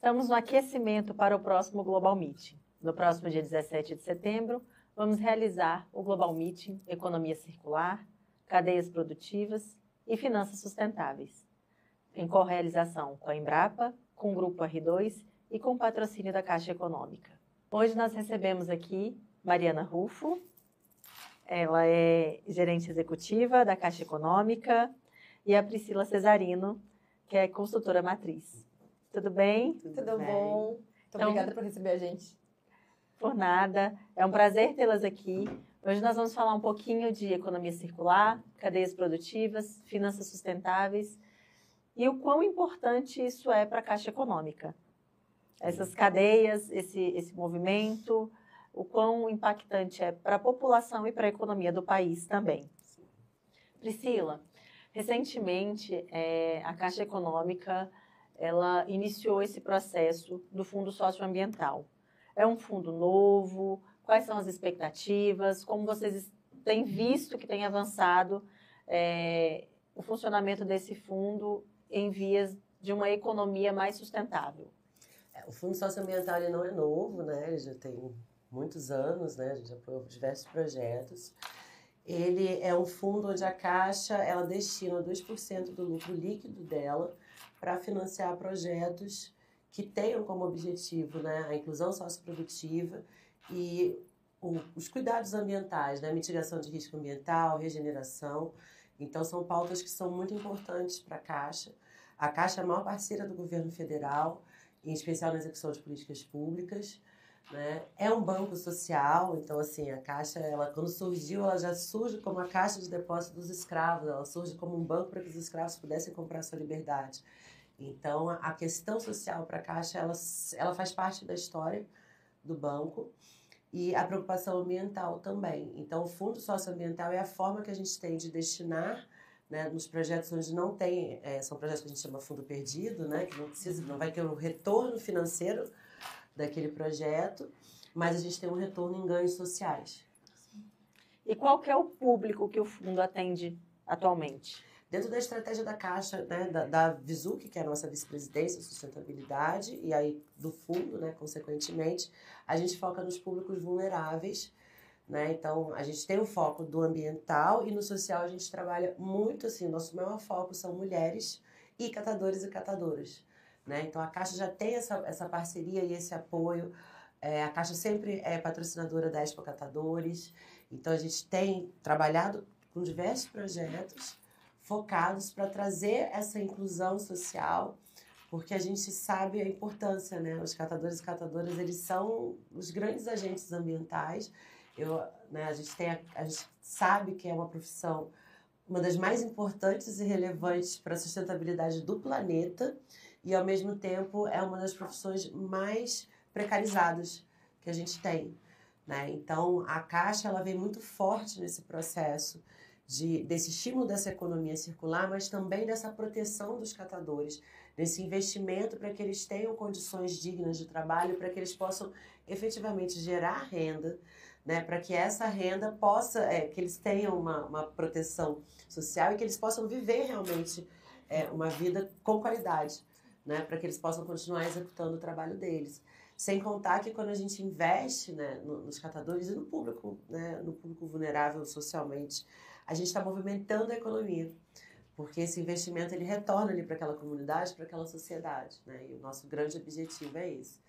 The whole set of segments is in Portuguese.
Estamos no aquecimento para o próximo Global Meeting. No próximo dia 17 de setembro, vamos realizar o Global Meeting Economia Circular, Cadeias Produtivas e Finanças Sustentáveis, em correalização com a Embrapa, com o Grupo R2 e com o patrocínio da Caixa Econômica. Hoje nós recebemos aqui Mariana Rufo, ela é gerente executiva da Caixa Econômica, e a Priscila Cesarino, que é consultora matriz. Tudo bem? Tudo bom. Muito obrigada por receber a gente. Por nada. É um prazer tê-las aqui. Hoje nós vamos falar um pouquinho de economia circular, cadeias produtivas, finanças sustentáveis e o quão importante isso é para a Caixa Econômica. Essas cadeias, esse movimento, o quão impactante é para a população e para a economia do país também. Priscila, recentemente a Caixa Econômica ela iniciou esse processo do Fundo Socioambiental. É um fundo novo? Quais são as expectativas? Como vocês têm visto que tem avançado o funcionamento desse fundo em vias de uma economia mais sustentável? O Fundo Socioambiental ele não é novo, né? Ele já tem muitos anos, né? A gente já apoiou diversos projetos. Ele é um fundo onde a Caixa ela destina 2% do lucro líquido dela para financiar projetos que tenham como objetivo, né, a inclusão socioprodutiva e os cuidados ambientais, né, mitigação de risco ambiental, regeneração. Então, são pautas que são muito importantes para a Caixa. A Caixa é a maior parceira do governo federal, em especial na execução de políticas públicas, né? É um banco social, então, assim, a Caixa, ela, quando surgiu, ela já surge como a Caixa de Depósito dos Escravos, ela surge como um banco para que os escravos pudessem comprar sua liberdade. Então, a questão social para a Caixa, ela faz parte da história do banco e a preocupação ambiental também. Então, o Fundo Socioambiental é a forma que a gente tem de destinar, né, nos projetos onde não tem, são projetos que a gente chama fundo perdido, né, que não vai ter um retorno financeiro daquele projeto, mas a gente tem um retorno em ganhos sociais. E qual que é o público que o fundo atende atualmente? Dentro da estratégia da Caixa, né, da VISUC, que é a nossa vice-presidência, sustentabilidade, e aí do fundo, né, consequentemente, a gente foca nos públicos vulneráveis, né? Então, a gente tem o foco do ambiental e no social a gente trabalha muito, assim, nosso maior foco são mulheres e catadores e catadoras, né? Então, a Caixa já tem essa parceria e esse apoio. A Caixa sempre é patrocinadora da Expo Catadores. Então, a gente tem trabalhado com diversos projetos focados para trazer essa inclusão social, porque a gente sabe a importância, né? Os catadores e catadoras, eles são os grandes agentes ambientais. A gente sabe que é uma profissão, uma das mais importantes e relevantes para a sustentabilidade do planeta e, ao mesmo tempo, é uma das profissões mais precarizadas que a gente tem, né? Então, a Caixa ela vem muito forte nesse processo desse estímulo dessa economia circular, mas também dessa proteção dos catadores, desse investimento para que eles tenham condições dignas de trabalho, para que eles possam efetivamente gerar renda, né, para que essa renda possa, que eles tenham uma proteção social e que eles possam viver realmente uma vida com qualidade, né, para que eles possam continuar executando o trabalho deles. Sem contar que quando a gente investe, né, nos catadores e no público, né, no público vulnerável socialmente, a gente está movimentando a economia, porque esse investimento ele retorna ali para aquela comunidade, para aquela sociedade, né, e o nosso grande objetivo é esse.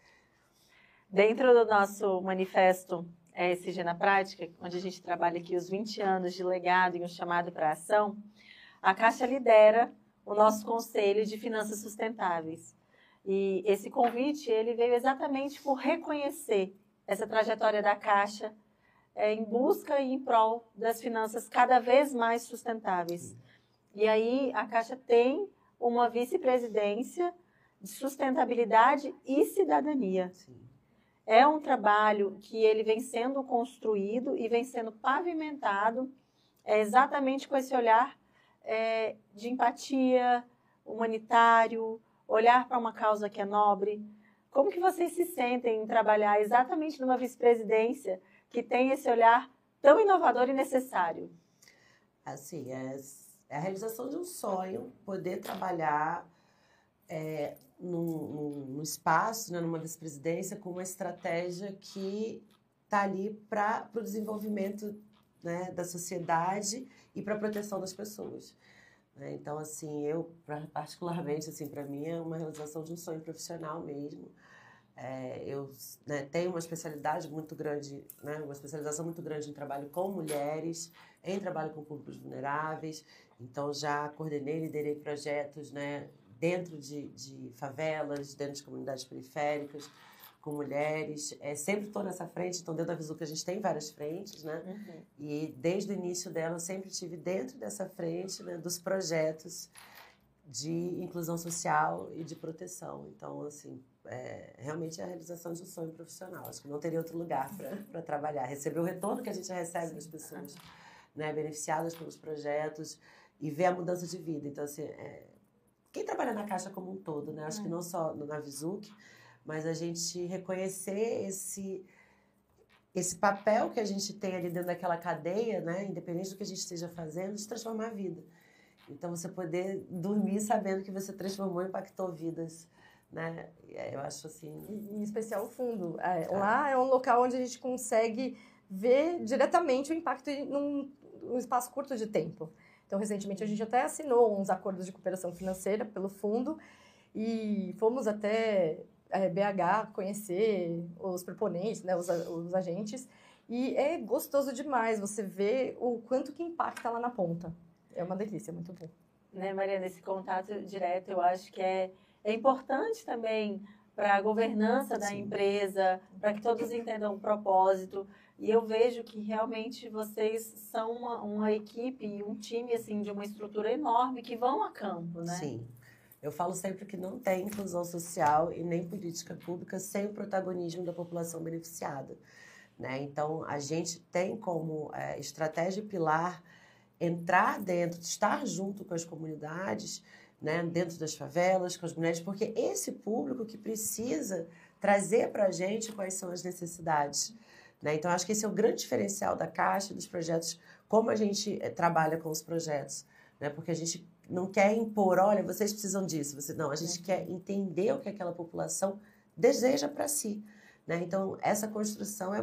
Dentro do nosso manifesto ESG na Prática, onde a gente trabalha aqui os 20 anos de legado e um chamado para a ação, a Caixa lidera o nosso Conselho de Finanças Sustentáveis. E esse convite ele veio exatamente por reconhecer essa trajetória da Caixa em busca e em prol das finanças cada vez mais sustentáveis. E aí a Caixa tem uma vice-presidência de sustentabilidade e cidadania. Sim. É um trabalho que ele vem sendo construído e vem sendo pavimentado exatamente com esse olhar de empatia, humanitário, olhar para uma causa que é nobre. Como que vocês se sentem em trabalhar exatamente numa vice-presidência que tem esse olhar tão inovador e necessário? Assim, é a realização de um sonho, poder trabalhar num espaço, né, numa vice-presidência com uma estratégia que está ali para o desenvolvimento, né, da sociedade e para a proteção das pessoas. Né? Então, assim, eu, particularmente, assim, para mim é uma realização de um sonho profissional mesmo. Eu, né, tenho uma especialidade muito grande, né, uma especialização muito grande em trabalho com mulheres, em trabalho com públicos vulneráveis. Então, já coordenei, liderei projetos, né, dentro de favelas, dentro de comunidades periféricas, com mulheres. Sempre estou nessa frente, então dentro da Vizuca a gente tem várias frentes, né? Uhum. E desde o início dela eu sempre estive dentro dessa frente, né, dos projetos de inclusão social e de proteção. Então, assim, realmente é a realização de um sonho profissional. Acho que não teria outro lugar para trabalhar. Receber o retorno que a gente recebe das pessoas, né, beneficiadas pelos projetos e ver a mudança de vida. Então, assim, quem trabalha na Caixa como um todo, né? Acho que não só na Vizuc, mas a gente reconhecer esse papel que a gente tem ali dentro daquela cadeia, né? Independente do que a gente esteja fazendo, de transformar a vida. Então, você poder dormir sabendo que você transformou e impactou vidas, né? Eu acho assim... Em especial o fundo. Lá é um local onde a gente consegue ver diretamente o impacto num espaço curto de tempo. Então, recentemente, a gente até assinou uns acordos de cooperação financeira pelo fundo e fomos até BH conhecer os proponentes, né, os agentes. E é gostoso demais você ver o quanto que impacta lá na ponta. É uma delícia, muito bom. Né, Mariana, esse contato direto eu acho que é importante também para a governança da empresa, para que todos entendam o propósito. E eu vejo que realmente vocês são uma equipe, um time assim, de uma estrutura enorme que vão a campo, né? Sim. Eu falo sempre que não tem inclusão social e nem política pública sem o protagonismo da população beneficiada. Né? Então, a gente tem como estratégia e pilar entrar dentro, estar junto com as comunidades, né? Dentro das favelas, com as mulheres, porque esse público que precisa trazer para a gente quais são as necessidades. Né? Então, acho que esse é o grande diferencial da Caixa, dos projetos, como a gente trabalha com os projetos. Né? Porque a gente não quer impor, olha, vocês precisam disso. Não, a gente quer entender o que aquela população deseja para si. Né? Então, essa construção ela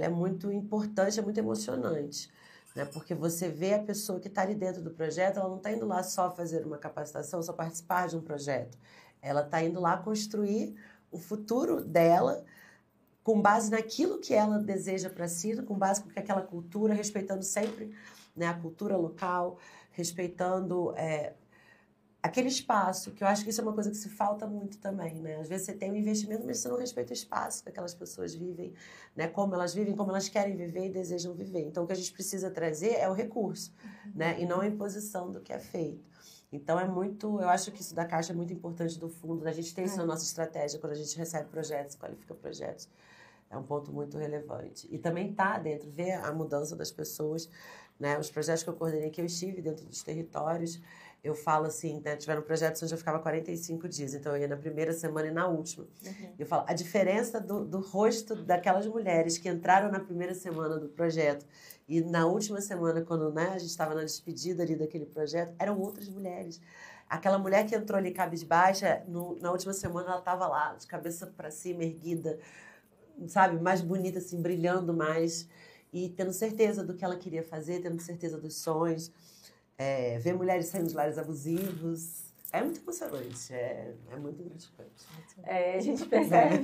é muito importante, é muito emocionante. Né? Porque você vê a pessoa que está ali dentro do projeto, ela não está indo lá só fazer uma capacitação, só participar de um projeto. Ela está indo lá construir o futuro dela com base naquilo que ela deseja para si, com base com aquela cultura, respeitando sempre, né, a cultura local, respeitando aquele espaço, que eu acho que isso é uma coisa que se falta muito também, né? Às vezes você tem um investimento, mas você não respeita o espaço que aquelas pessoas vivem, né? Como elas vivem, como elas querem viver e desejam viver. Então, o que a gente precisa trazer é o recurso, né? E não a imposição do que é feito. Então, eu acho que isso da Caixa é muito importante do fundo, a gente tem isso na nossa estratégia, quando a gente recebe projetos, qualifica projetos. É um ponto muito relevante. E também está dentro, ver a mudança das pessoas, né? Os projetos que eu coordenei, que eu estive dentro dos territórios, eu falo assim, né? Tiveram projetos onde eu ficava 45 dias, então eu ia na primeira semana e na última. Eu falo, a diferença do rosto daquelas mulheres que entraram na primeira semana do projeto e na última semana, quando, né, a gente estava na despedida ali daquele projeto, eram outras mulheres. Aquela mulher que entrou ali cabisbaixa, na última semana ela estava lá, de cabeça para cima, erguida, sabe, mais bonita, assim, brilhando mais e tendo certeza do que ela queria fazer, tendo certeza dos sonhos. Ver mulheres saindo de lares abusivos é muito emocionante, é muito gratificante. A gente percebe,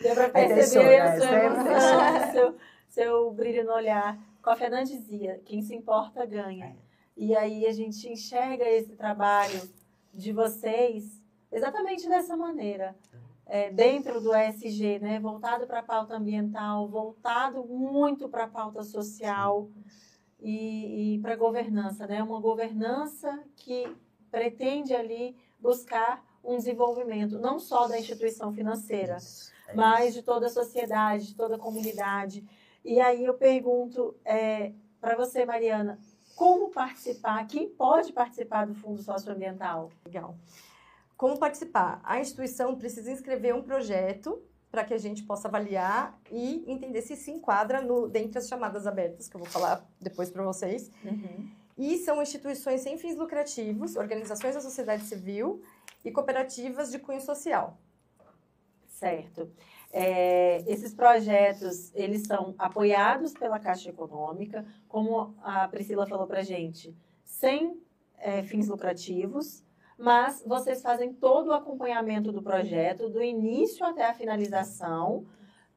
deu para perceber a sua emoção, seu brilho no olhar. Kofi Annan dizia, quem se importa ganha. E aí a gente enxerga esse trabalho de vocês exatamente dessa maneira. Dentro do ESG, né, voltado para a pauta ambiental, voltado muito para a pauta social e para a governança, né, uma governança que pretende ali buscar um desenvolvimento não só da instituição financeira, mas de toda a sociedade, de toda a comunidade. E aí eu pergunto para você, Mariana, como participar? Quem pode participar do Fundo Socioambiental? Legal. Como participar? A instituição precisa inscrever um projeto para que a gente possa avaliar e entender se enquadra dentre as chamadas abertas, que eu vou falar depois para vocês. E são instituições sem fins lucrativos, organizações da sociedade civil e cooperativas de cunho social. Certo. Esses projetos, eles são apoiados pela Caixa Econômica, como a Priscila falou para a gente, sem fins lucrativos, mas vocês fazem todo o acompanhamento do projeto, do início até a finalização,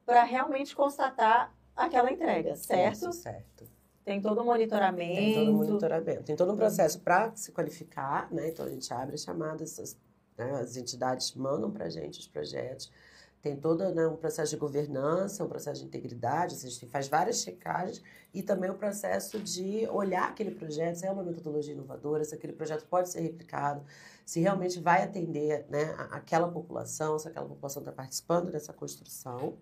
para realmente constatar aquela entrega, certo? Isso, certo. Tem todo o monitoramento. Tem todo o monitoramento. Tem todo um processo para se qualificar, né? Então, a gente abre as chamadas, né? As entidades mandam para a gente os projetos. Tem todo, né, um processo de governança, um processo de integridade, a gente faz várias checagens e também o processo de olhar aquele projeto, se é uma metodologia inovadora, se aquele projeto pode ser replicado, se realmente vai atender, né, aquela população, se aquela população está participando dessa construção.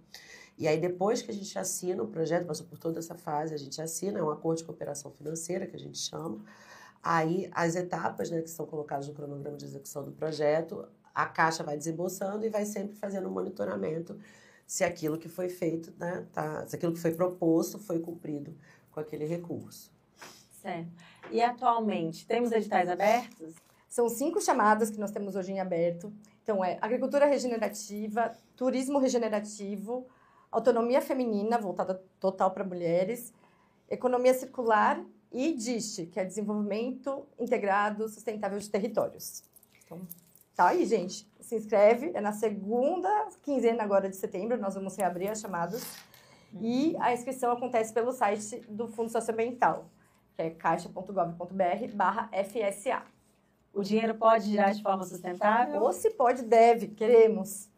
E aí, depois que a gente assina o projeto, passou por toda essa fase, a gente assina, é um acordo de cooperação financeira, que a gente chama. Aí, as etapas, né, que são colocadas no cronograma de execução do projeto, a Caixa vai desembolsando e vai sempre fazendo um monitoramento se aquilo que foi feito, né, se aquilo que foi proposto foi cumprido com aquele recurso. Certo. E, atualmente, temos editais abertos? São 5 chamadas que nós temos hoje em aberto. Então, agricultura regenerativa, turismo regenerativo, autonomia feminina, voltada total para mulheres, economia circular e DIST, que é Desenvolvimento Integrado Sustentável de Territórios. Então, tá aí, gente. Se inscreve, é na segunda quinzena agora de setembro, nós vamos reabrir as chamadas. E a inscrição acontece pelo site do Fundo Socioambiental, que é caixa.gov.br/FSA. O dinheiro pode girar de forma sustentável? Ou se pode, deve, queremos.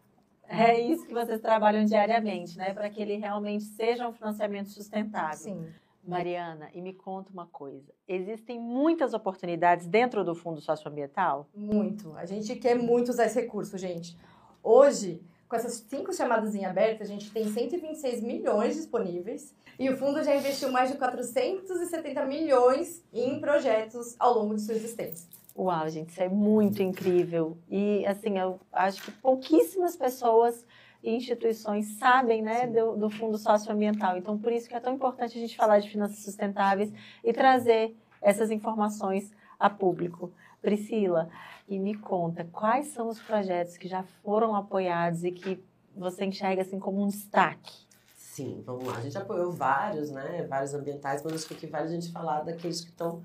É isso que vocês trabalham diariamente, né? Para que ele realmente seja um financiamento sustentável. Sim. Mariana, e me conta uma coisa. Existem muitas oportunidades dentro do Fundo Socioambiental? Muito. A gente quer muito usar esse recurso, gente. Hoje, com essas 5 chamadas em aberto, a gente tem 126 milhões disponíveis. E o fundo já investiu mais de 470 milhões em projetos ao longo de sua existência. Uau, gente, isso é muito incrível. E, assim, eu acho que pouquíssimas pessoas e instituições sabem, né, do Fundo Socioambiental. Então, por isso que é tão importante a gente falar de finanças sustentáveis e trazer essas informações a público. Priscila, e me conta, quais são os projetos que já foram apoiados e que você enxerga assim como um destaque? Sim, vamos lá. A gente apoiou vários, né, vários ambientais, mas acho que o que vale a gente falar daqueles que estão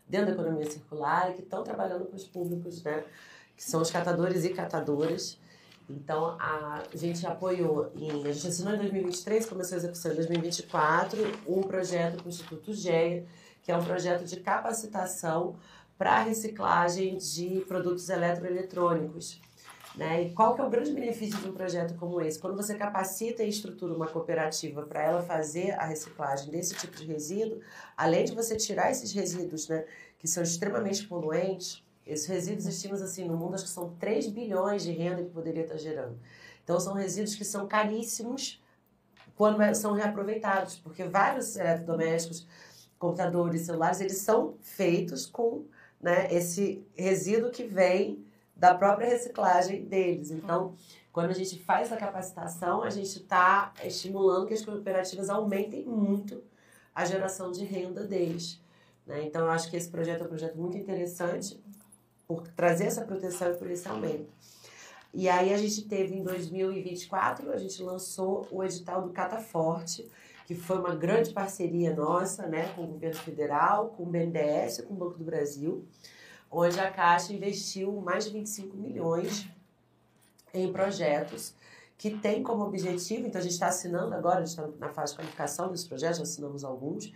dentro da economia circular e que estão trabalhando com os públicos, né, que são os catadores e catadoras. Então, a gente apoiou, a gente assinou em 2023, começou a execução em 2024, um projeto com o Instituto GEA, que é um projeto de capacitação para reciclagem de produtos eletroeletrônicos. Né? E qual que é o grande benefício de um projeto como esse? Quando você capacita e estrutura uma cooperativa para ela fazer a reciclagem desse tipo de resíduo, além de você tirar esses resíduos, né, que são extremamente poluentes, esses resíduos estimam assim no mundo, acho que são 3 bilhões de renda que poderia estar gerando. Então, são resíduos que são caríssimos quando são reaproveitados, porque vários eletrodomésticos, computadores, celulares, eles são feitos com, né, esse resíduo que vem da própria reciclagem deles. Então, quando a gente faz a capacitação, a gente está estimulando que as cooperativas aumentem muito a geração de renda deles. Né? Então, eu acho que esse projeto é um projeto muito interessante por trazer essa proteção e por esse aumento. E aí, a gente teve, em 2024, a gente lançou o edital do Cataforte, que foi uma grande parceria nossa, né, com o governo federal, com o BNDES e com o Banco do Brasil, onde a Caixa investiu mais de 25 milhões em projetos que tem como objetivo, então a gente está assinando agora, a gente está na fase de qualificação desses projetos, já assinamos alguns,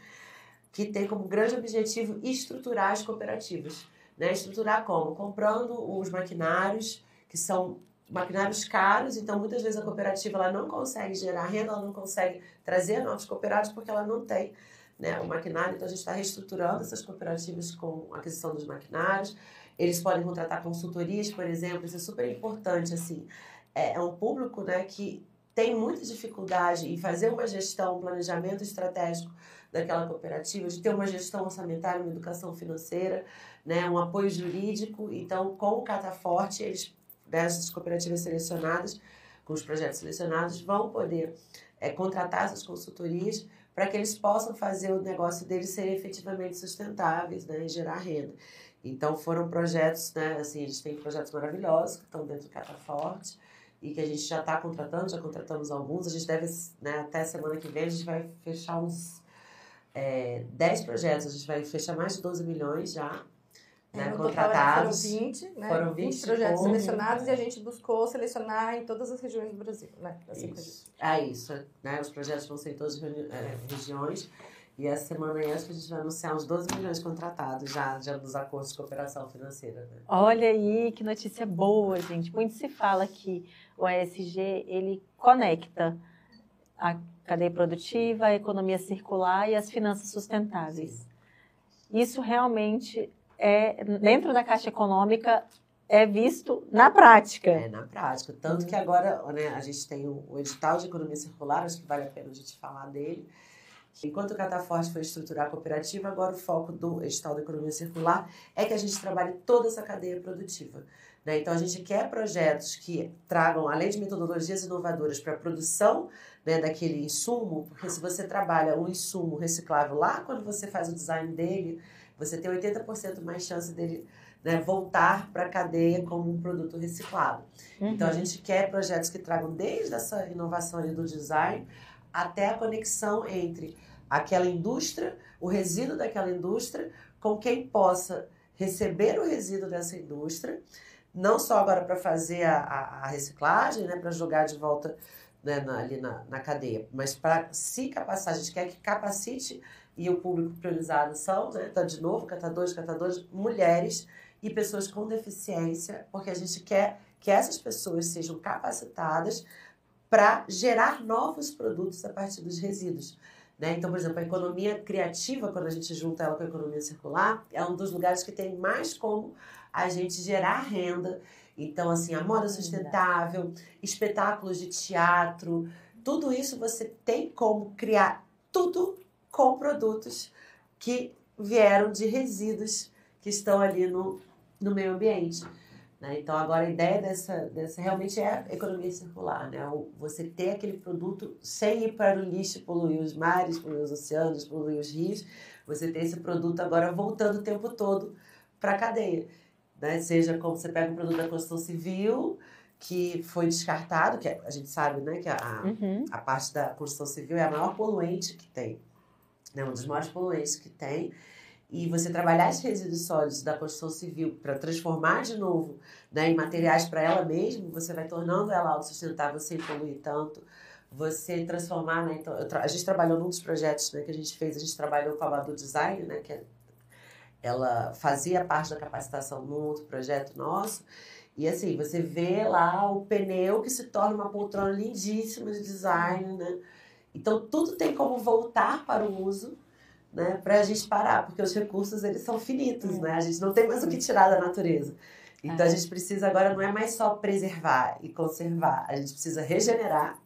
que tem como grande objetivo estruturar as cooperativas. Né? Estruturar como? Comprando os maquinários, que são maquinários caros, então muitas vezes a cooperativa ela não consegue gerar renda, ela não consegue trazer novos cooperados porque ela não tem, né, o maquinário. Então a gente está reestruturando essas cooperativas com a aquisição dos maquinários. Eles podem contratar consultorias, por exemplo, isso é super importante, assim. É um público, né, que tem muita dificuldade em fazer uma gestão, um planejamento estratégico daquela cooperativa, de ter uma gestão orçamentária, uma educação financeira, né, um apoio jurídico. Então, com o Cataforte, eles, dessas cooperativas selecionadas, com os projetos selecionados, vão poder contratar essas consultorias para que eles possam fazer o negócio deles serem efetivamente sustentáveis, né, e gerar renda. Então, foram projetos, né, assim, a gente tem projetos maravilhosos que estão dentro do Cataforte e que a gente já está contratando, já contratamos alguns. A gente deve, né, até semana que vem, a gente vai fechar uns 10 projetos. A gente vai fechar mais de 12 milhões já, né, contratados. Foram 20, né? Foram 20 projetos selecionados e a gente buscou selecionar em todas as regiões do Brasil, né? Isso, né? Os projetos vão ser em todas as regiões. E essa semana aí, acho que a gente vai anunciar uns 12 milhões contratados já dos acordos de cooperação financeira. Né? Olha aí, que notícia boa, gente. Muito se fala que o ESG, ele conecta a cadeia produtiva, a economia circular e as finanças sustentáveis. Sim. Isso realmente dentro da Caixa Econômica, é visto na prática. Na prática. Tanto que agora, né, a gente tem o edital de economia circular, acho que vale a pena a gente falar dele. Enquanto o Cataforte foi estruturar a cooperativa, agora o foco do edital da economia circular é que a gente trabalhe toda essa cadeia produtiva. Né? Então, a gente quer projetos que tragam, além de metodologias inovadoras para a produção, né, daquele insumo, porque se você trabalha um insumo reciclável lá, quando você faz o design dele, você tem 80% mais chance dele, né, voltar para a cadeia como um produto reciclado. Uhum. Então, a gente quer projetos que tragam desde essa inovação ali do design até a conexão entre aquela indústria, o resíduo daquela indústria, com quem possa receber o resíduo dessa indústria, não só agora para fazer a reciclagem, né, para jogar de volta, né, ali na cadeia, mas para se capacitar. A gente quer que capacite, e o público priorizado são, né, tá de novo, catadores, mulheres e pessoas com deficiência, porque a gente quer que essas pessoas sejam capacitadas para gerar novos produtos a partir dos resíduos. Né? Então, por exemplo, a economia criativa, quando a gente junta ela com a economia circular, é um dos lugares que tem mais como a gente gerar renda. Então, assim, a moda sustentável, espetáculos de teatro, tudo isso você tem como criar tudo com produtos que vieram de resíduos que estão ali no meio ambiente. Né? Então, agora a ideia dessa realmente é a economia circular, né? Você ter aquele produto sem ir para o lixo, poluir os mares, poluir os oceanos, poluir os rios. Você ter esse produto agora voltando o tempo todo para a cadeia. Né? Seja como você pega um produto da construção civil que foi descartado, que a gente sabe, né, que a parte da construção civil é a maior poluente que tem, né? Um dos maiores poluentes que tem. E você trabalhar esses resíduos sólidos da construção civil para transformar de novo, né, em materiais para ela mesma, você vai tornando ela autossustentável sem poluir tanto. Você transformar, né, então, a gente trabalhou num dos projetos, né, que a gente fez, a gente trabalhou com a Badu Design, né, que ela fazia parte da capacitação num outro projeto nosso. E assim, você vê lá o pneu que se torna uma poltrona lindíssima de design, né? Então, tudo tem como voltar para o uso, né, para a gente parar, porque os recursos eles são finitos, né? A gente não tem mais o que tirar da natureza. Então a gente precisa agora, não é mais só preservar e conservar, a gente precisa regenerar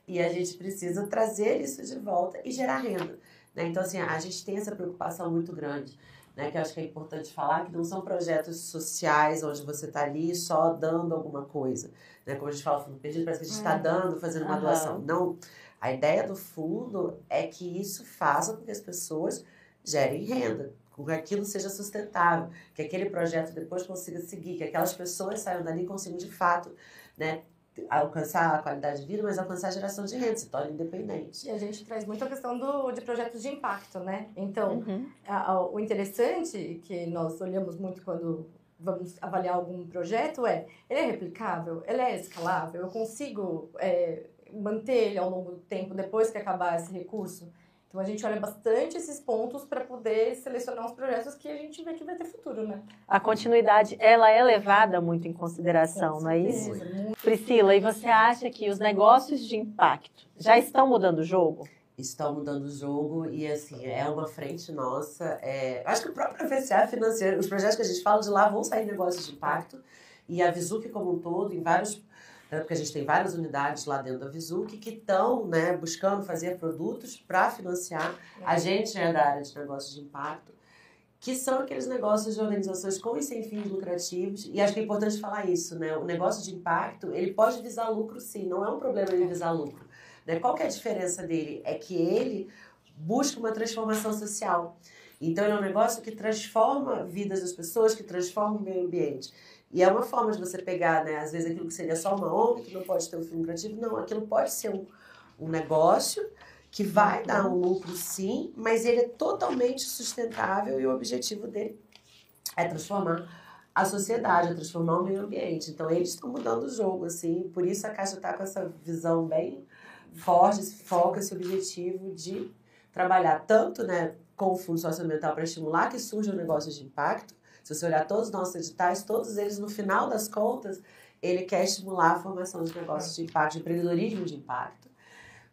e a gente precisa trazer isso de volta e gerar renda. Né? Então, assim, a gente tem essa preocupação muito grande, né, que eu acho que é importante falar, que não são projetos sociais onde você está ali só dando alguma coisa. Né? Como a gente fala, Fundo Perdido, parece que a gente está dando, fazendo uma doação. Não. A ideia do fundo é que isso faça com que as pessoas gerem renda, com que aquilo seja sustentável, que aquele projeto depois consiga seguir, que aquelas pessoas saiam dali e consigam, de fato, né, alcançar a qualidade de vida, mas alcançar a geração de renda, se torna independente. E a gente traz muito a questão de projetos de impacto, né? Então, o interessante que nós olhamos muito quando vamos avaliar algum projeto ele é replicável? Ele é escalável? Eu consigo manter ele ao longo do tempo, depois que acabar esse recurso? Então, a gente olha bastante esses pontos para poder selecionar os projetos que a gente vê que vai ter futuro, né? A continuidade, ela é levada muito em consideração, não é isso? Priscila, e você acha que os negócios de impacto já estão mudando o jogo? Estão mudando o jogo e, assim, é uma frente nossa. Acho que o próprio FSA financeiro, os projetos que a gente fala de lá vão sair negócios de impacto e a Vizuc como um todo, em vários... Porque a gente tem várias unidades lá dentro da Vizuc que estão, né, buscando fazer produtos para financiar. A gente é da área de negócios de impacto, que são aqueles negócios de organizações com e sem fins lucrativos. E acho que é importante falar isso, né? O negócio de impacto, ele pode visar lucro, sim. Não é um problema ele visar lucro. Né? Qual que é a diferença dele? É que ele busca uma transformação social. Então, ele é um negócio que transforma vidas das pessoas, que transforma o meio ambiente. E é uma forma de você pegar, né, às vezes, aquilo que seria só uma ONG, que não pode ter um fim lucrativo. Não, aquilo pode ser um negócio que vai dar um lucro, sim, mas ele é totalmente sustentável e o objetivo dele é transformar a sociedade, é transformar o meio ambiente. Então, eles estão mudando o jogo, assim. Por isso, a Caixa está com essa visão bem forte, esse foco, esse objetivo de trabalhar tanto, né, com o Fundo Socioambiental para estimular que surjam negócios de impacto. Se você olhar todos os nossos editais, todos eles, no final das contas, ele quer estimular a formação de negócios de impacto, de empreendedorismo de impacto,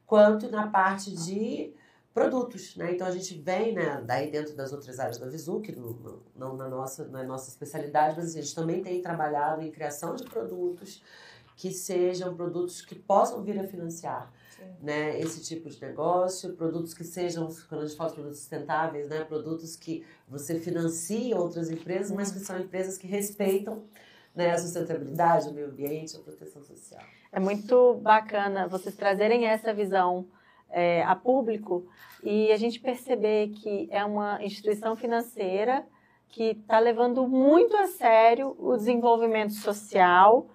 quanto na parte de produtos, né? Então, a gente vem, né, daí dentro das outras áreas da Visu, que não na nossa especialidade, mas a gente também tem trabalhado em criação de produtos que sejam produtos que possam vir a financiar, né, esse tipo de negócio, produtos que sejam, quando a gente fala de produtos sustentáveis, né, produtos que você financia outras empresas, mas que são empresas que respeitam, né, a sustentabilidade, o meio ambiente, a proteção social. É muito bacana vocês trazerem essa visão a público e a gente perceber que é uma instituição financeira que está levando muito a sério o desenvolvimento social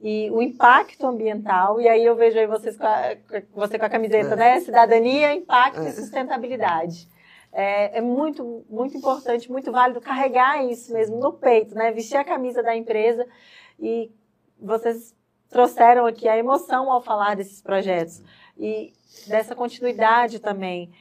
e o impacto ambiental. E aí eu vejo aí você com a camiseta, né? Cidadania, impacto e sustentabilidade. É muito, muito importante, muito válido carregar isso mesmo no peito, né? Vestir a camisa da empresa. E vocês trouxeram aqui a emoção ao falar desses projetos e dessa continuidade também.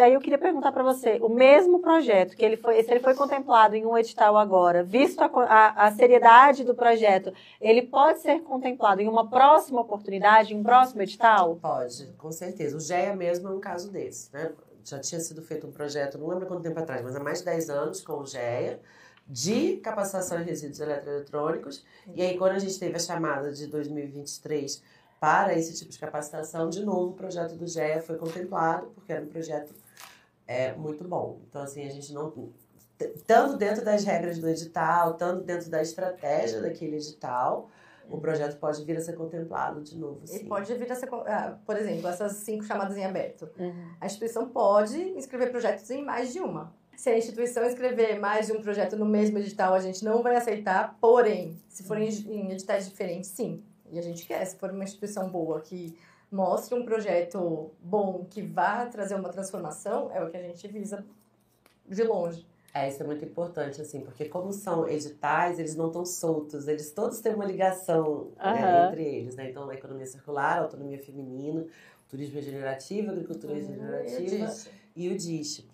Aí eu queria perguntar para você, o mesmo projeto, se ele foi contemplado em um edital agora, visto a seriedade do projeto, ele pode ser contemplado em uma próxima oportunidade, em um próximo edital? Pode, com certeza. O GEA mesmo é um caso desse, né? Já tinha sido feito um projeto, não lembro quanto tempo atrás, mas há mais de 10 anos com o GEA, de capacitação em resíduos eletroeletrônicos. E aí, quando a gente teve a chamada de 2023 para esse tipo de capacitação, de novo, o projeto do GEA foi contemplado, porque era um projeto muito bom. Então, assim, a gente não... Estando dentro das regras do edital, estando dentro da estratégia daquele edital, o projeto pode vir a ser contemplado de novo, sim. E pode vir a ser, por exemplo, essas 5 chamadas em aberto. A instituição pode inscrever projetos em mais de uma. Se a instituição inscrever mais de um projeto no mesmo edital, a gente não vai aceitar, porém, se forem em editais diferentes, sim. E a gente quer, se for uma instituição boa que mostre um projeto bom, que vá trazer uma transformação, é o que a gente visa de longe. Isso é muito importante, assim, porque como são editais, eles não estão soltos, eles todos têm uma ligação entre eles, né? Então, a economia circular, a autonomia feminina, turismo regenerativo, agricultura regenerativa e o DISH.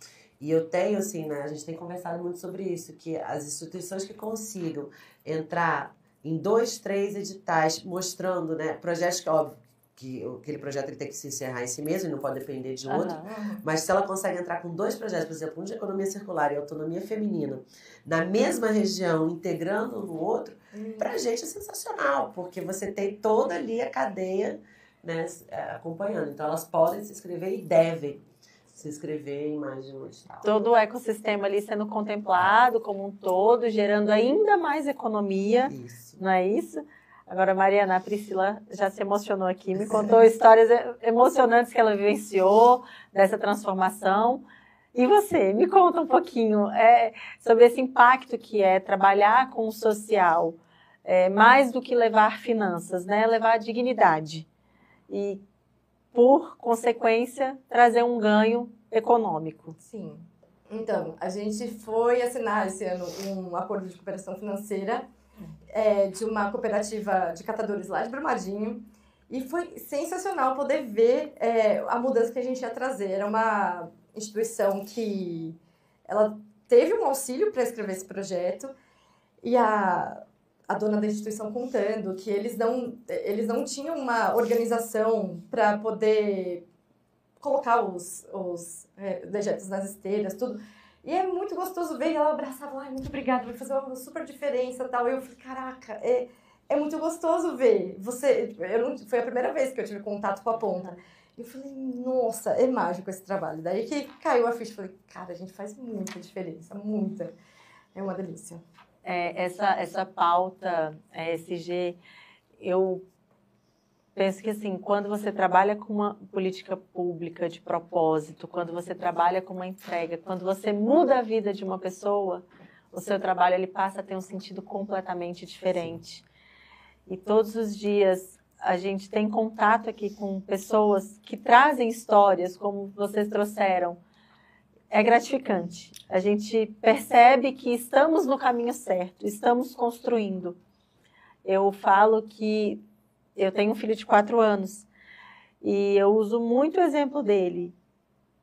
E eu tenho, assim, né, a gente tem conversado muito sobre isso, que as instituições que consigam entrar em 2, 3 editais mostrando, né, projetos que, óbvio, que aquele projeto ele tem que se encerrar em si mesmo, ele não pode depender de outro, mas se ela consegue entrar com 2 projetos, por exemplo, um de economia circular e autonomia feminina, na mesma região, integrando um no outro, pra gente é sensacional, porque você tem toda ali a cadeia, né, acompanhando. Então, elas podem se inscrever e devem se inscrever em mais de um edital. Todo o ecossistema ali sendo contemplado como um todo, gerando ainda mais economia, não é isso? Agora, Mariana, a Priscila já se emocionou aqui, me contou histórias emocionantes que ela vivenciou dessa transformação. E você, me conta um pouquinho sobre esse impacto que é trabalhar com o social, mais do que levar finanças, né? Levar dignidade e, por consequência, trazer um ganho econômico. Sim. Então, a gente foi assinar esse ano um acordo de cooperação financeira de uma cooperativa de catadores lá de Brumadinho. E foi sensacional poder ver a mudança que a gente ia trazer. Era uma instituição que ela teve um auxílio para escrever esse projeto e a dona da instituição contando que eles não tinham uma organização para poder colocar os dejetos nas esteiras, tudo. E é muito gostoso ver, e ela abraçava, muito obrigada, vai fazer uma super diferença e tal. E eu falei, caraca, é muito gostoso ver. Foi a primeira vez que eu tive contato com a ponta. E eu falei, nossa, é mágico esse trabalho. Daí que caiu a ficha, falei, cara, a gente faz muita diferença, muita. É uma delícia. Essa pauta ESG, eu penso que, assim, quando você trabalha com uma política pública de propósito, quando você trabalha com uma entrega, quando você muda a vida de uma pessoa, o seu trabalho ele passa a ter um sentido completamente diferente. E todos os dias a gente tem contato aqui com pessoas que trazem histórias, como vocês trouxeram. É gratificante. A gente percebe que estamos no caminho certo, estamos construindo. Eu falo que eu tenho um filho de 4 anos e eu uso muito o exemplo dele.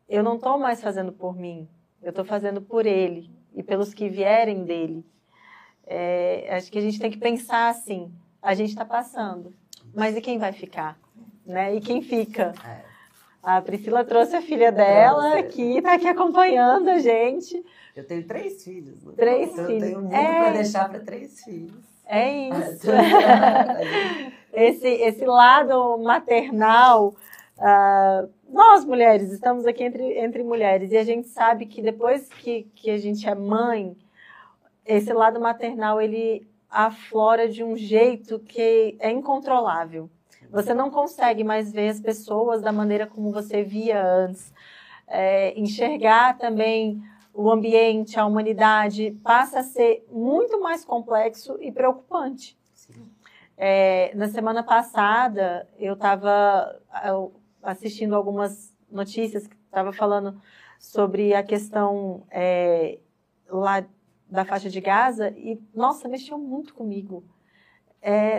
Eu não estou mais fazendo por mim, eu estou fazendo por ele e pelos que vierem dele. Acho que a gente tem que pensar assim, a gente está passando, mas e quem vai ficar? Né? E quem fica? A Priscila trouxe a filha dela, que está aqui acompanhando a gente. Eu tenho 3 filhos. Né? 3 então, filhos. Eu tenho muito para deixar para 3 filhos. É isso. Esse lado maternal, nós mulheres, estamos aqui entre mulheres, e a gente sabe que depois que a gente é mãe, esse lado maternal, ele aflora de um jeito que é incontrolável. Você não consegue mais ver as pessoas da maneira como você via antes. Enxergar também o ambiente, a humanidade, passa a ser muito mais complexo e preocupante. Na semana passada, eu estava assistindo algumas notícias que estava falando sobre a questão lá da faixa de Gaza e, nossa, mexeu muito comigo.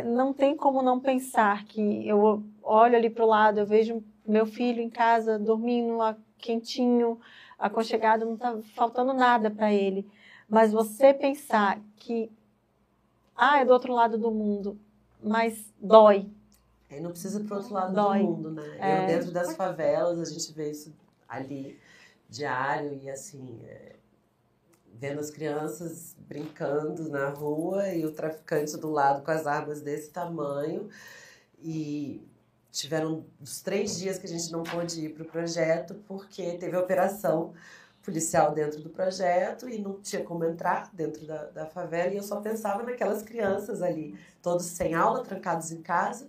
Não tem como não pensar que eu olho ali para o lado, eu vejo meu filho em casa dormindo quentinho, aconchegado, não está faltando nada para ele. Mas você pensar que é do outro lado do mundo, mas dói. Não precisa ir para o outro lado dói. do mundo, né? Eu dentro das favelas, a gente vê isso ali diário e assim, vendo as crianças brincando na rua e o traficante do lado com as armas desse tamanho. E tiveram os 3 dias que a gente não pôde ir para o projeto porque teve operação policial dentro do projeto e não tinha como entrar dentro da favela. E eu só pensava naquelas crianças ali, todos sem aula, trancados em casa,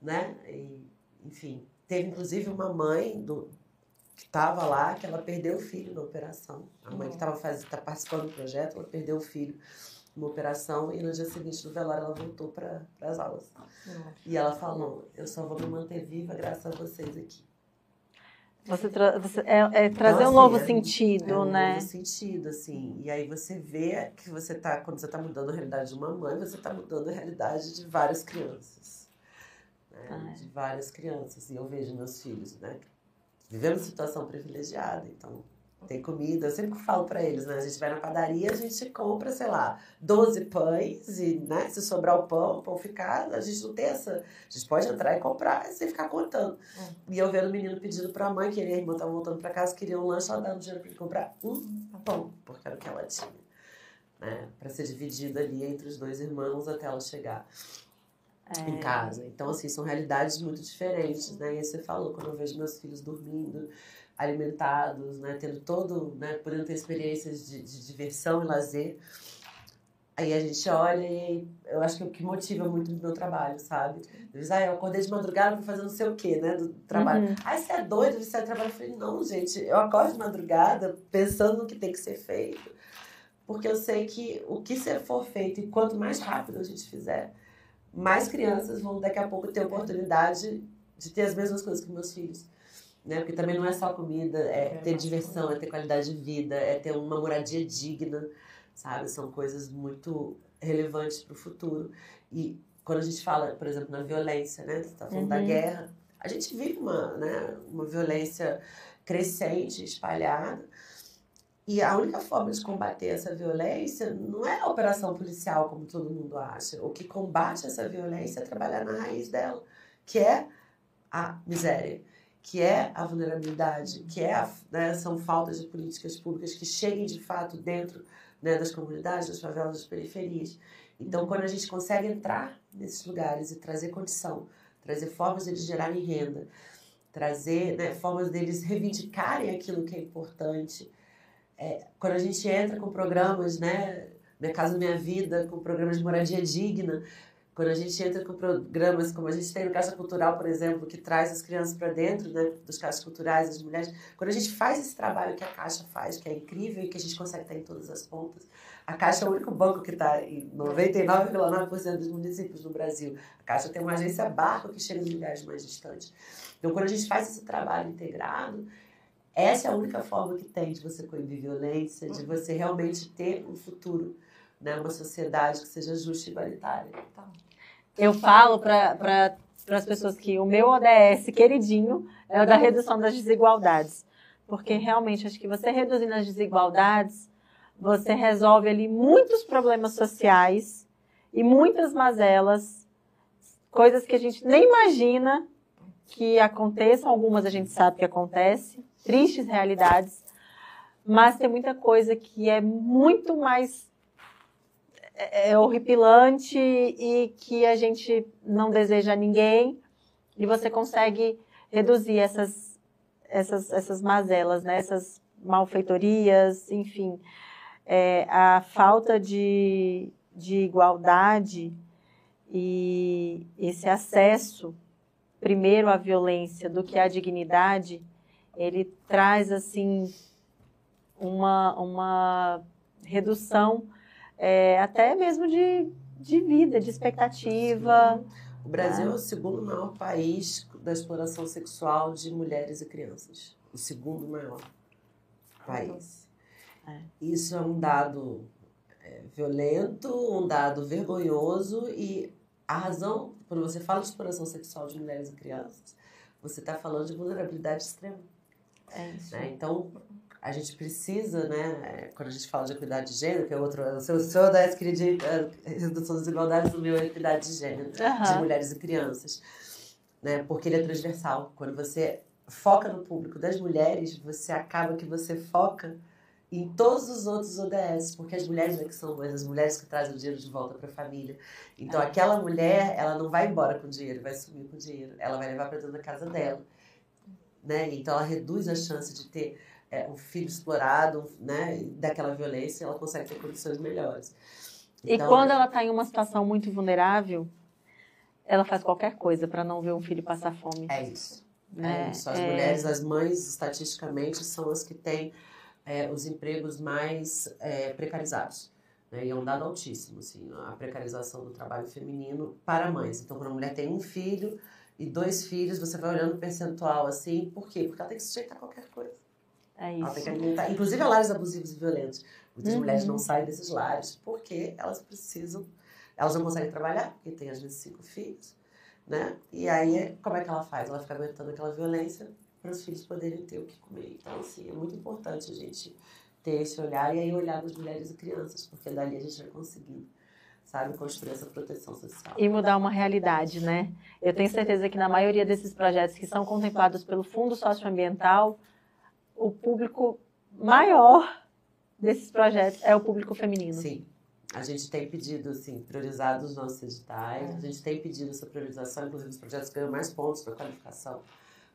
né? E, enfim, teve inclusive uma mãe que estava lá, que ela perdeu o filho na operação. A mãe que está participando do projeto, ela perdeu o filho numa operação e no dia seguinte do velório ela voltou para as aulas. E ela falou, eu só vou me manter viva graças a vocês aqui. Trazer então, um novo sentido, né? Um novo sentido, assim. E aí você vê que quando você está mudando a realidade de uma mãe, você está mudando a realidade de várias crianças. Né? De várias crianças. E eu vejo meus filhos, né? Vivemos situação privilegiada, então tem comida. Eu sempre falo para eles, né? A gente vai na padaria, a gente compra, sei lá, 12 pães e, né? Se sobrar o pão ficar, a gente não tem essa... A gente pode entrar e comprar sem ficar contando. E eu vendo o menino pedindo para a mãe, que a irmã estava voltando para casa, queria um lanche, ela dava dinheiro para ele comprar um pão, porque era o que ela tinha, né? Para ser dividido ali entre os 2 irmãos até ela chegar em casa. Então, assim, são realidades muito diferentes, né? E você falou, quando eu vejo meus filhos dormindo, alimentados, né? Tendo né? Podendo ter experiências de diversão e lazer. Aí a gente olha e eu acho que é o que motiva muito o meu trabalho, sabe? Eles, eu acordei de madrugada pra fazer não sei o quê, né? Do trabalho. Você é doido, você vai trabalhar? Eu falei, não, gente, eu acordo de madrugada pensando no que tem que ser feito. Porque eu sei que o que for feito e quanto mais rápido a gente fizer, mais crianças vão daqui a pouco ter a oportunidade de ter as mesmas coisas que meus filhos. Né? Porque também não é só comida, é ter diversão, é ter qualidade de vida, é ter uma moradia digna, sabe? São coisas muito relevantes para o futuro. E quando a gente fala, por exemplo, na violência, né? Você está falando da guerra, a gente vive uma violência crescente, espalhada. E a única forma de combater essa violência não é a operação policial, como todo mundo acha. O que combate essa violência é trabalhar na raiz dela, que é a miséria, que é a vulnerabilidade, que são faltas de políticas públicas que cheguem de fato dentro, né, das comunidades, das favelas, das periferias. Então, quando a gente consegue entrar nesses lugares e trazer condição, trazer formas deles gerarem renda, trazer, né, formas deles reivindicarem aquilo que é importante. Quando a gente entra com programas, né, Minha Casa Minha Vida, com programas de moradia digna, Quando a gente entra com programas como a gente tem no Caixa Cultural, por exemplo, que traz as crianças para dentro, né, dos caixas culturais, as mulheres, quando a gente faz esse trabalho que a Caixa faz, que é incrível e que a gente consegue estar em todas as pontas, a Caixa é o único banco que está em 99,9% dos municípios no Brasil. A Caixa tem uma agência barco que chega em lugares mais distantes. Então, quando a gente faz esse trabalho integrado, essa é a única forma que tem de você coibir violência, de você realmente ter um futuro, né, uma sociedade que seja justa e igualitária. Eu falo para as pessoas que o meu ODS queridinho é o da redução das desigualdades. Porque realmente, acho que você reduzindo as desigualdades, você resolve ali muitos problemas sociais e muitas mazelas, coisas que a gente nem imagina que aconteçam, algumas a gente sabe que acontece, tristes realidades, mas tem muita coisa que é muito mais horripilante e que a gente não deseja a ninguém, e você consegue reduzir essas mazelas, né? Essas malfeitorias, enfim. A falta de igualdade e esse acesso, primeiro à violência do que à dignidade, ele traz, assim, uma redução até mesmo de vida, de expectativa. O Brasil é o segundo maior país da exploração sexual de mulheres e crianças. O segundo maior país. Isso é um dado violento, um dado vergonhoso, e a razão, quando você fala de exploração sexual de mulheres e crianças, você está falando de vulnerabilidade extrema. É isso. Né? Então, a gente precisa, né, quando a gente fala de equidade de gênero, que é outro, o seu ODS queria de redução das desigualdades, o meu é equidade de gênero, de mulheres e crianças, né, porque ele é transversal. Quando você foca no público das mulheres, você acaba que você foca em todos os outros ODS, porque as mulheres é que são mães, as mulheres que trazem o dinheiro de volta para a família. Então, aquela mulher, ela não vai embora com o dinheiro, vai sumir com o dinheiro, ela vai levar para dentro da casa dela, né? Então, ela reduz a chance de ter um filho explorado, né, daquela violência, ela consegue ter condições melhores. Então, e quando ela está em uma situação muito vulnerável, ela faz qualquer coisa para não ver um filho passar fome. É isso. Né? É isso. As mulheres, as mães, estatisticamente, são as que têm os empregos mais precarizados. Né? E é um dado altíssimo, assim, a precarização do trabalho feminino para mães. Então, quando a mulher tem um filho e 2 filhos, você vai olhando o percentual assim. Por quê? Porque ela tem que sujeitar qualquer coisa. É isso. Ela tem que alimentar, inclusive a lares abusivos e violentos. Muitas mulheres não saem desses lares porque elas precisam, elas não conseguem trabalhar, porque tem às vezes 5 filhos, né? E aí, como é que ela faz? Ela fica aguentando aquela violência para os filhos poderem ter o que comer. Então, assim, é muito importante a gente ter esse olhar, e aí olhar das mulheres e crianças, porque dali a gente vai conseguindo, sabe, construir essa proteção social. E mudar uma realidade, né? Eu tenho certeza que na maioria desses projetos que são contemplados pelo Fundo Socioambiental, o público maior desses projetos é o público feminino. Sim. A gente tem pedido, assim, priorizado os nossos editais, a gente tem pedido essa priorização, inclusive os projetos ganham mais pontos para qualificação,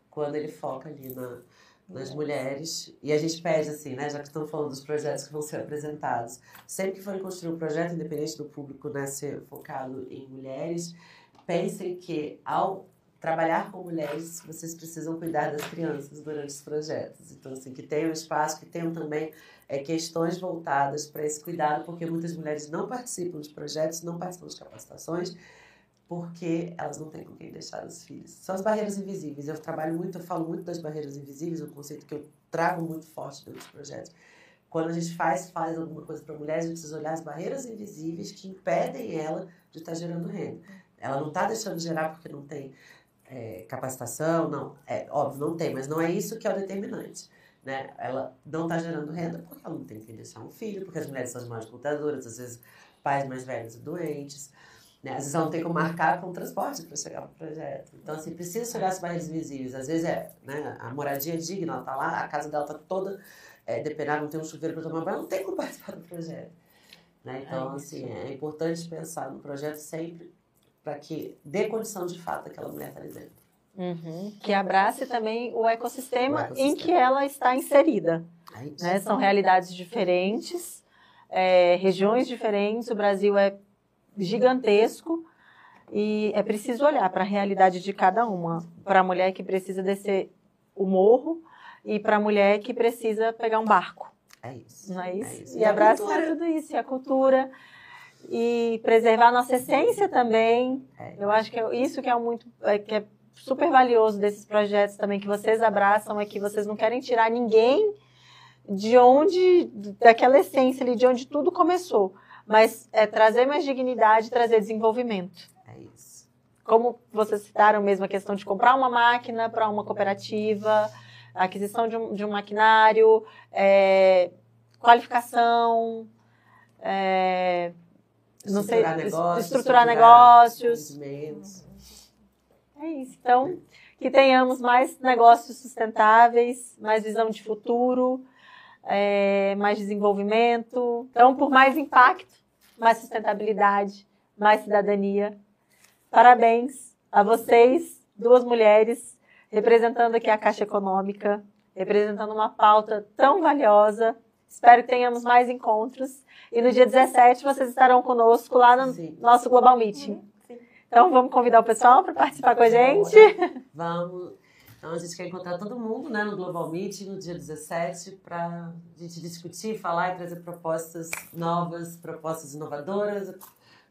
quando ele foca ali nas mulheres. E a gente pede, assim, né, já que estamos falando dos projetos que vão ser apresentados, sempre que forem construir um projeto, independente do público, né, ser focado em mulheres, pensem que ao trabalhar com mulheres, vocês precisam cuidar das crianças durante os projetos. Então, assim, que tenham espaço, que tenham também questões voltadas para esse cuidado, porque muitas mulheres não participam de projetos, não participam de capacitações, porque elas não têm com quem deixar os filhos. São as barreiras invisíveis. Eu falo muito das barreiras invisíveis, um conceito que eu trago muito forte dentro dos projetos. Quando a gente faz alguma coisa para a mulher, a gente precisa olhar as barreiras invisíveis que impedem ela de estar gerando renda. Ela não está deixando de gerar porque não tem capacitação, não. Óbvio, não tem, mas não é isso que é o determinante. Né? Ela não está gerando renda porque ela não tem quem deixar um filho, porque as mulheres são as mais lutadoras, às vezes pais mais velhos e doentes. Né? Às vezes ela não tem como marcar com transporte para chegar para o projeto. Então, assim, precisa olhar as barreiras invisíveis. Às vezes né, a moradia é digna, ela está lá, a casa dela está toda depenada, não tem um chuveiro para tomar banho, ela não tem como participar do projeto. Né? Então, assim, é importante pensar no projeto sempre para que dê condição de fato daquela mulher estar ali dentro. Que abrace também o ecossistema em que ela está inserida. Né? São realidades diferentes, regiões diferentes, o Brasil é gigantesco, E é preciso olhar para a realidade de cada uma. Para a mulher que precisa descer o morro e para a mulher que precisa pegar um barco. É isso. Não é isso? É isso. E abraçar tudo isso, e a cultura, e preservar a nossa essência também. Eu acho que isso que é super valioso desses projetos também, que vocês abraçam, é que vocês não querem tirar ninguém daquela essência ali, de onde tudo começou. Mas é trazer mais dignidade, trazer desenvolvimento. É isso. Como vocês citaram mesmo a questão de comprar uma máquina para uma cooperativa, a aquisição de um maquinário, qualificação, estruturar negócios. É isso. Então, que tenhamos mais negócios sustentáveis, mais visão de futuro, mais desenvolvimento. Então, por mais impacto, mais sustentabilidade, mais cidadania. Parabéns a vocês, 2 mulheres, representando aqui a Caixa Econômica, representando uma pauta tão valiosa. Espero que tenhamos mais encontros. E no dia 17 vocês estarão conosco lá no nosso Global Meeting. Então, vamos convidar o pessoal para participar com a gente? Vamos. Então, a gente quer encontrar todo mundo, né, no Global Meeting, no dia 17, para a gente discutir, falar e trazer propostas novas, propostas inovadoras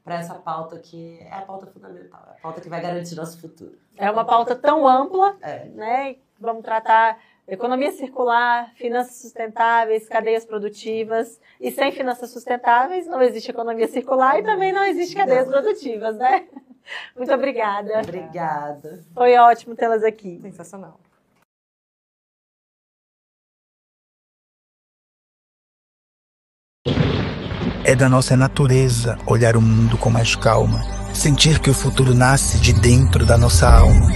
para essa pauta que é a pauta fundamental, é a pauta que vai garantir nosso futuro. É uma pauta tão ampla, né? Vamos tratar economia circular, finanças sustentáveis, cadeias produtivas. E sem finanças sustentáveis não existe economia circular e também não existe cadeias produtivas, né? Muito obrigada. Obrigada. Foi ótimo tê-las aqui. Sensacional. É da nossa natureza olhar o mundo com mais calma, sentir que o futuro nasce de dentro da nossa alma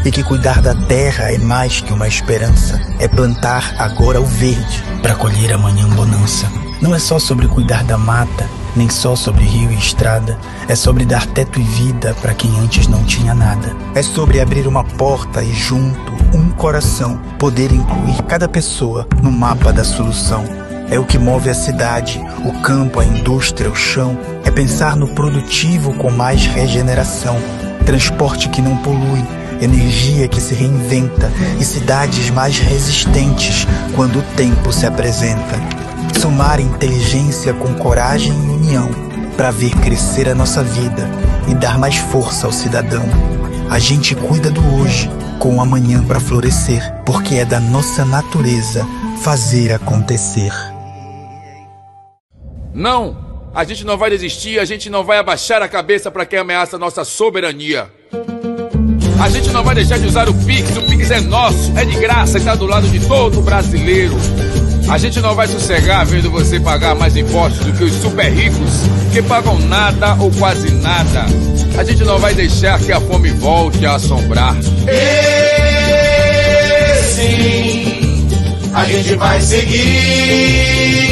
e que cuidar da terra é mais que uma esperança, é plantar agora o verde para colher amanhã bonança. Não é só sobre cuidar da mata, nem só sobre rio e estrada, é sobre dar teto e vida para quem antes não tinha nada. É sobre abrir uma porta e junto, um coração, poder incluir cada pessoa no mapa da solução. É o que move a cidade, o campo, a indústria, o chão. É pensar no produtivo com mais regeneração. Transporte que não polui, energia que se reinventa e cidades mais resistentes quando o tempo se apresenta. Somar inteligência com coragem e união para ver crescer a nossa vida e dar mais força ao cidadão. A gente cuida do hoje com o amanhã para florescer, porque é da nossa natureza fazer acontecer. Não, a gente não vai desistir, a gente não vai abaixar a cabeça para quem ameaça a nossa soberania. A gente não vai deixar de usar o Pix é nosso, é de graça e está do lado de todo brasileiro. A gente não vai sossegar vendo você pagar mais impostos do que os super ricos, que pagam nada ou quase nada. A gente não vai deixar que a fome volte a assombrar. Sim, a gente vai seguir.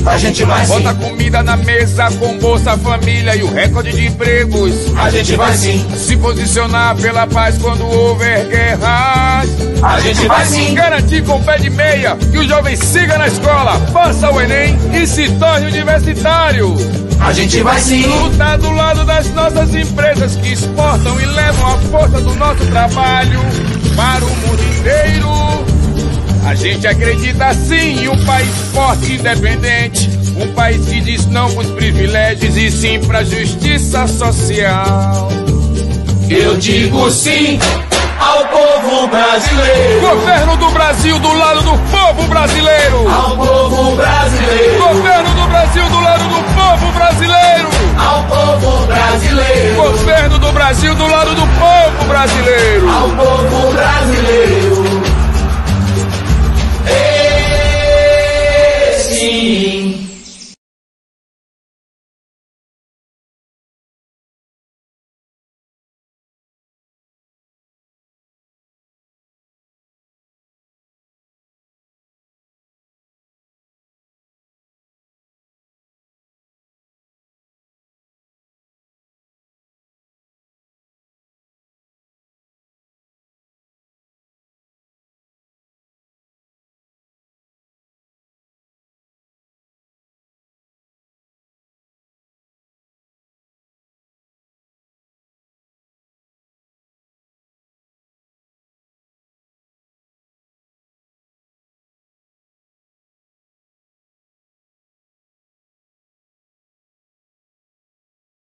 A gente vai sim. Bota comida na mesa com Bolsa Família e o recorde de empregos. A gente vai sim. Se posicionar pela paz quando houver guerras. A gente vai sim. Garantir com pé de meia que o jovem siga na escola, faça o Enem e se torne universitário. A gente vai sim. Lutar do lado das nossas empresas que exportam e levam a força do nosso trabalho para o mundo inteiro. A gente acredita sim em um país forte e independente, um país que diz não para os privilégios e sim para a justiça social. Eu digo sim ao povo brasileiro. Governo do Brasil do lado do povo brasileiro. Ao povo brasileiro. Governo do Brasil do lado do povo brasileiro. Ao povo brasileiro. Governo do Brasil do lado do povo brasileiro. Ao povo brasileiro.